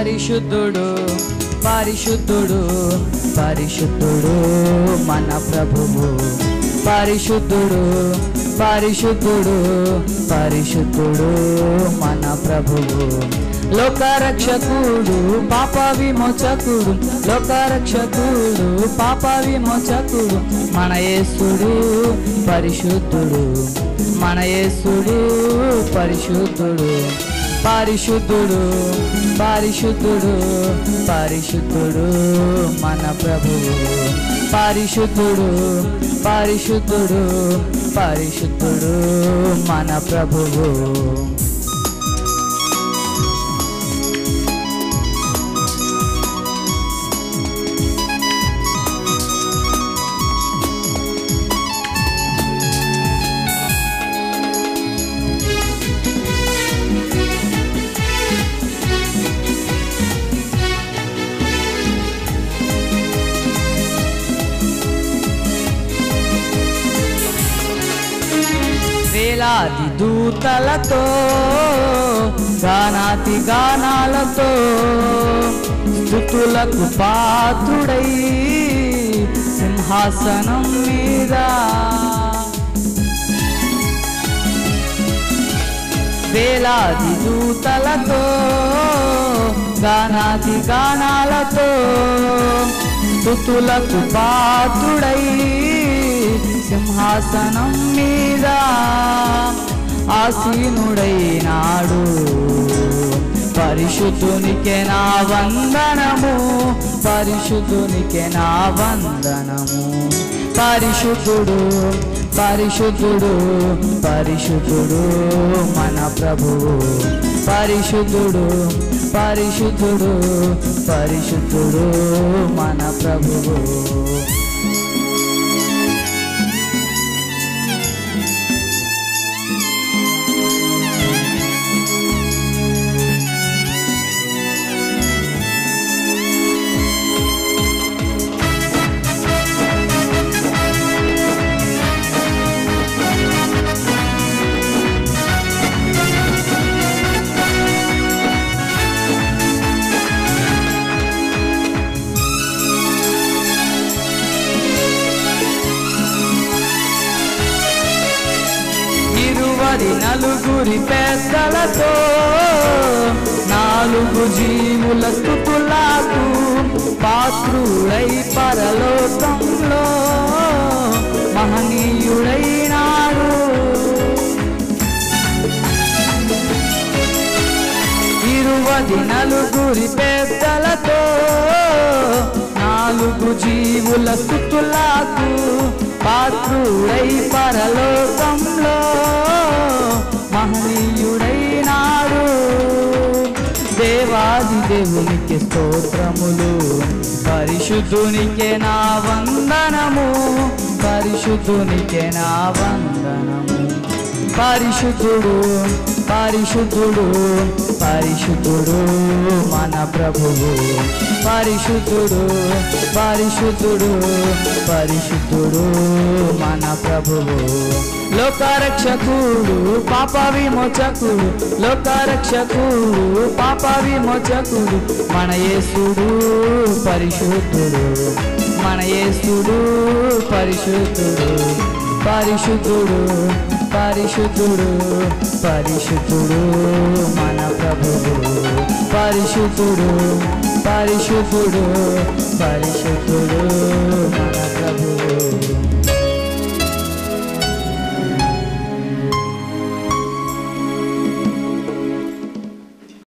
పరిశుద్ధుడు పరిశుద్ధుడు పరిశుద్ధుడు మన ప్రభువు పరిశుద్ధుడు పరిశుద్ధుడు పరిశుద్ధుడు మన ప్రభువు లోకరక్షకుడు పాప విమోచకుడు లోకరక్షకుడు పాప విమోచకుడు మన యేసుడు పరిశుద్ధుడు మన యేసుడు పరిశుద్ధుడు పరిశుద్ధుడు పరిశుద్ధుడు పరిశుద్ధుడు మన ప్రభువు పరిశుద్ధుడు పరిశుద్ధుడు పరిశుద్ధుడు మన ప్రభువు వేలాది దూతలతో గానాతి గానాలతో స్తుతులకు పాత్రుడై సింహాసనం మీద వేలాది దూతలతో గానాతి గానాలతో స్తుతులకు పాత్రుడై సింహాసనం మీద ఆసీనుడైనాడు పరిశుద్ధునికే నా వందనము పరిశుద్ధునికే నా వందనము పరిశుద్ధుడు పరిశుద్ధుడు పరిశుద్ధుడు మన ప్రభువు పరిశుద్ధుడు పరిశుద్ధుడు పరిశుద్ధుడు మన ప్రభువు నలుగురి పెద్దలతో నాలుగు జీవుల స్తుతులకు పాత్రుడై పరలోకంలో మహనీయుడైనాడు 24 పెద్దలతో నాలుగు జీవుల స్తుతులకు పాత్రుడై పరలోకంలో మహనీయుడైనాడు దేవాది దేవునికి స్తోత్రములు పరిశుద్ధునికే నా వందనము పరిశుద్ధునికే నా వందనము పరిశుద్ధుడు పరిశుద్ధుడు పరిశుద్ధుడు మన ప్రభువు పరిశుద్ధుడు పరిశుద్ధుడు పరిశుద్ధుడు మన ప్రభువు లోకరక్షకుడు పాప విమోచకుడు లోకరక్షకుడు పాప విమోచకుడు మన యేసుడు పరిశుద్ధుడు మన యేసుడు పరిశుద్ధుడు పరిశుద్ధుడు పరిశుద్ధుడు పరిశుద్ధుడు మన ప్రభువు పరిశుద్ధుడు పరిశుద్ధుడు పరిశుద్ధుడు